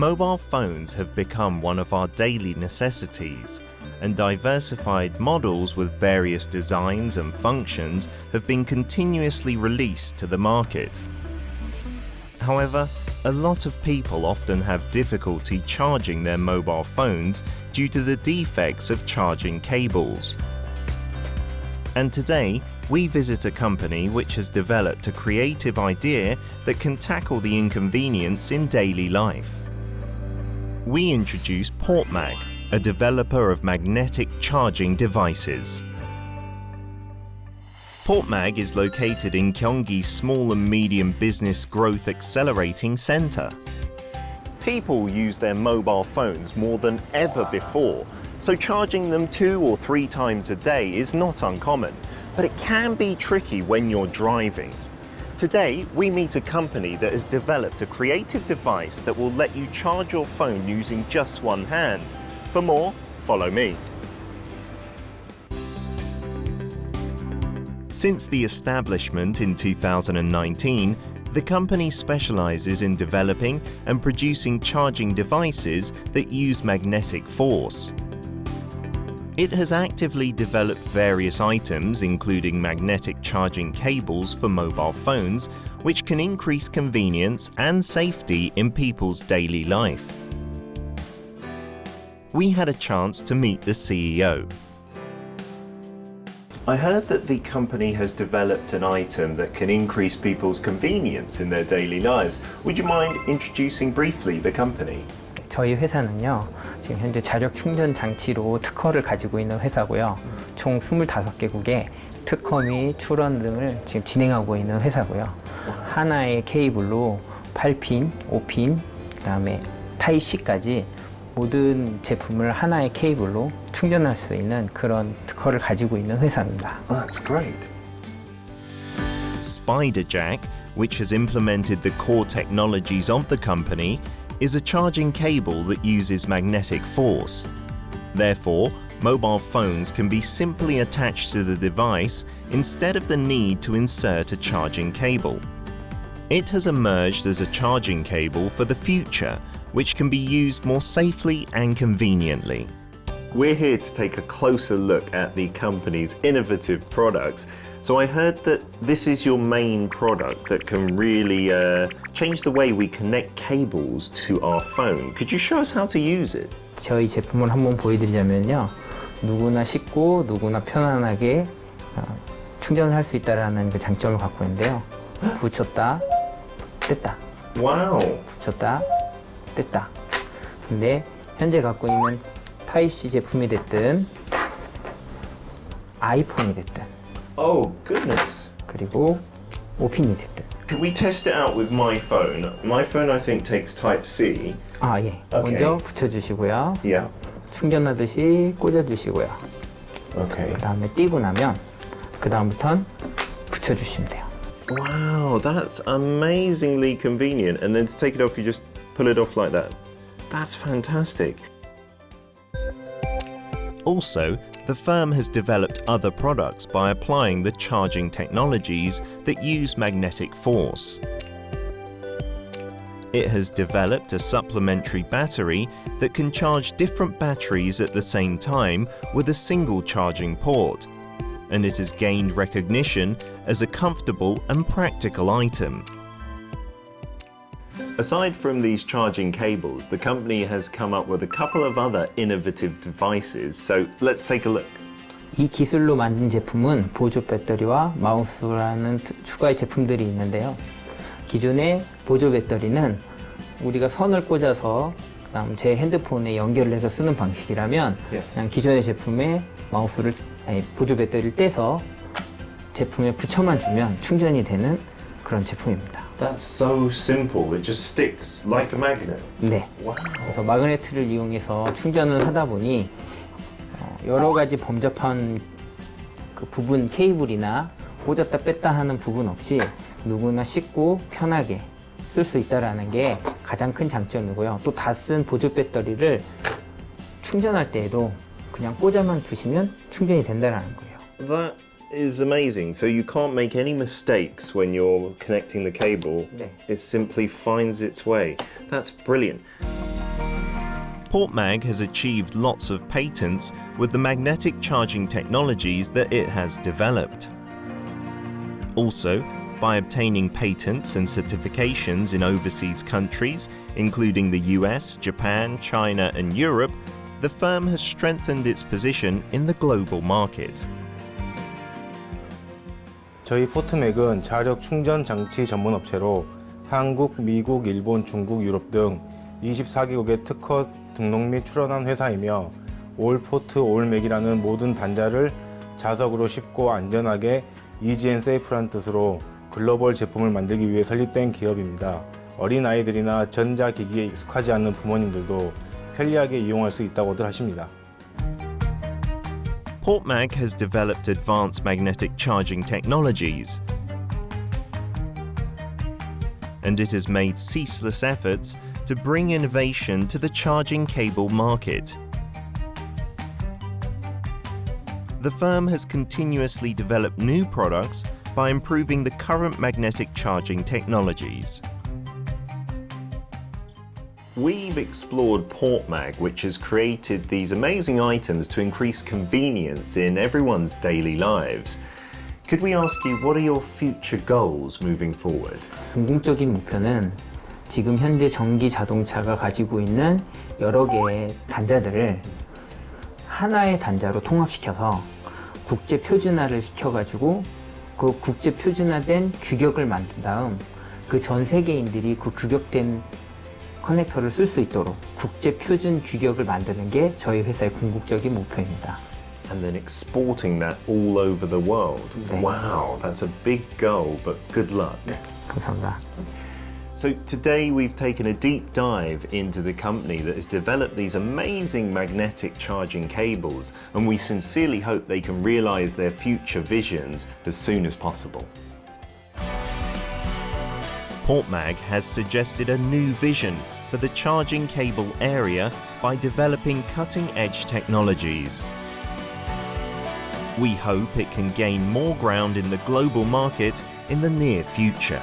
Mobile phones have become one of our daily necessities, and diversified models with various designs and functions have been continuously released to the market. However, a lot of people often have difficulty charging their mobile phones due to the defects of charging cables. And today, we visit a company which has developed a creative idea that can tackle the inconvenience in daily life. We introduce Portmag, a developer of magnetic charging devices. Portmag is located in Gyeonggi's Small and Medium Business Growth Accelerating Center. People use their mobile phones more than ever before, so charging them 2 or 3 times a day is not uncommon, but it can be tricky when you're driving. Today, we meet a company that has developed a creative device that will let you charge your phone using just one hand. For more, follow me. Since the establishment in 2019, the company specializes in developing and producing charging devices that use magnetic force. It has actively developed various items, including magnetic charging cables for mobile phones, which can increase convenience and safety in people's daily life. We had a chance to meet the CEO. I heard that the company has developed an item that can increase people's convenience in their daily lives. Would you mind introducing briefly the company? 저희 회사는요, 지금 현재 자력 충전 장치로 특허를 가지고 있는 회사고요. 총 25개국에 특허 및 출원 등을 지금 진행하고 있는 회사고요. 하나의 케이블로 8핀, 5핀, 그다음에 타입C까지 모든 제품을 하나의 케이블로 충전할 수 있는 그런 특허를 가지고 있는 회사입니다. That's great. SpiderJack, which has implemented the core technologies of the company, is a charging cable that uses magnetic force. Therefore, mobile phones can be simply attached to the device instead of the need to insert a charging cable. It has emerged as a charging cable for the future, which can be used more safely and conveniently. We're here to take a closer look at the company's innovative products. So I heard that this is your main product that can really change the way we connect cables to our phone. Could you show us how to use it? 저희 제품을 한번 보여드리자면요, 누구나 쉽고 누구나 편안하게 충전을 할 수 있다는 그 장점을 갖고 있는데요. 붙였다, 뗐다. Wow. 붙였다, 뗐다. 근데 현재 갖고 있는 타입C 제품이 됐든 아이폰이 됐든 Oh, goodness. 그리고 5핀이 됐든. Could we test it out with my phone? My phone, I think, takes Type-C. 아, 예. Okay. 먼저 붙여주시고요. Yeah. 충전하듯이 꽂아주시고요. Okay. 그 다음에 띄고 나면 그 다음부터는 붙여주시면 돼요. Wow, that's amazingly convenient. And then to take it off, you just pull it off like that. That's fantastic. Also, the firm has developed other products by applying the charging technologies that use magnetic force. It has developed a supplementary battery that can charge different batteries at the same time with a single charging port, and it has gained recognition as a comfortable and practical item. Aside from these charging cables, the company has come up with a couple of other innovative devices, so let's take a look. 이 기술로 만든 제품은 보조 배터리와 마우스라는 추가의 제품들이 있는데요. 기존의 보조 배터리는 우리가 선을 꽂아서 그다음 제 핸드폰에 연결을 해서 쓰는 방식이라면 그냥 기존의 제품에 보조 배터리를 떼서 제품에 붙여만 주면 충전이 되는 그런 제품입니다. That's so simple. It just sticks like a magnet. 네. Wow. 그래서 마그네트를 이용해서 충전을 하다 보니 여러 가지 범접한 그 부분 케이블이나 꽂았다 뺐다 하는 부분 없이 누구나 쉽고 편하게 쓸 수 있다는 게 가장 큰 장점이고요. 또 다 쓴 보조 배터리를 충전할 때에도 그냥 꽂아만 두시면 충전이 된다는 거예요. That is amazing. So you can't make any mistakes when you're connecting the cable. 네. It simply finds its way. That's brilliant. Portmag has achieved lots of patents with the magnetic charging technologies that it has developed. Also, by obtaining patents and certifications in overseas countries, including the US, Japan, China, and Europe, the firm has strengthened its position in the global market. 저희 포트맥은 자력 충전 장치 전문 업체로 한국, 미국, 일본, 중국, 유럽 등 24개국의 특허 등록 및 출원한 회사이며 올 포트 올 맥이라는 모든 단자를 자석으로 쉽고 안전하게 이지 앤 세이프란 뜻으로 글로벌 제품을 만들기 위해 설립된 기업입니다. 어린아이들이나 전자기기에 익숙하지 않는 부모님들도 편리하게 이용할 수 있다고들 하십니다. Portmag has developed advanced magnetic charging technologies, and it has made ceaseless efforts to bring innovation to the charging cable market. The firm has continuously developed new products by improving the current magnetic charging technologies. We've explored Portmag, which has created these amazing items to increase convenience in everyone's daily lives. Could we ask you, what are your future goals moving forward? 궁극적인 목표는 지금 현재 전기 자동차가 가지고 있는 여러 개의 단자들을 하나의 단자로 통합시켜서 국제 표준화를 시켜가지고 그 국제 표준화된 규격을 만든 다음 그 전 세계인들이 그 규격된 커넥터를 쓸 수 있도록 국제 표준 규격을 만드는 게 저희 회사의 궁극적인 목표입니다. And then exporting that all over the world. 네. Wow, that's a big goal, but good luck. 감사합니다. So today we've taken a deep dive into the company that has developed these amazing magnetic charging cables, and we sincerely hope they can realize their future visions as soon as possible. Portmag has suggested a new vision for the charging cable area by developing cutting-edge technologies. We hope it can gain more ground in the global market in the near future.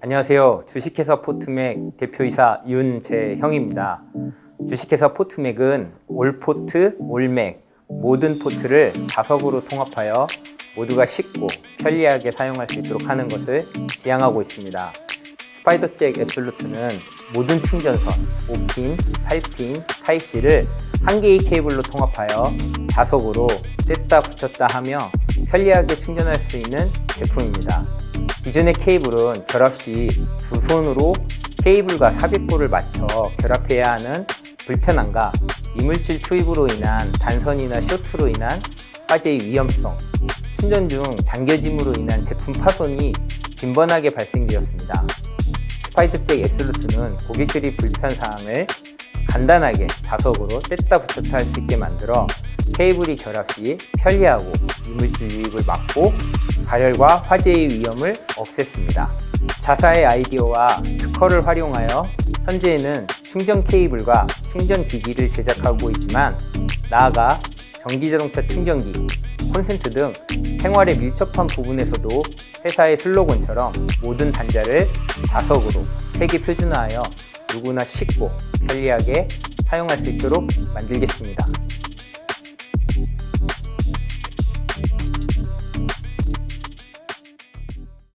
안녕하세요. 주식회사 포트맥 대표이사 윤재형입니다. 주식회사 포트맥은 올포트, 올맥 모든 포트를 자석으로 통합하여 모두가 쉽고 편리하게 사용할 수 있도록 하는 것을 지향하고 있습니다. 스파이더잭 앱솔루트는 모든 충전선 5핀, 8핀, 타입C를 한 개의 케이블로 통합하여 자석으로 뗐다 붙였다 하며 편리하게 충전할 수 있는 제품입니다. 기존의 케이블은 결합 시 두 손으로 케이블과 삽입볼을 맞춰 결합해야 하는 불편함과 이물질 투입으로 인한 단선이나 쇼트로 인한 화재의 위험성, 충전 중 당겨짐으로 인한 제품 파손이 빈번하게 발생되었습니다. 스파이더잭 앱솔루트는 고객들이 불편사항을 간단하게 자석으로 뗐다 붙였다 할 수 있게 만들어 케이블이 결합 시 편리하고 이물질 유입을 막고 발열과 화재의 위험을 없앴습니다. 자사의 아이디어와 특허를 활용하여 현재는 충전 케이블과 충전 기기를 제작하고 있지만 나아가 전기자동차 충전기, 콘센트 등 생활에 밀접한 부분에서도 회사의 슬로건처럼 모든 단자를 자석으로 세계 표준화하여 누구나 쉽고 편리하게 사용할 수 있도록 만들겠습니다.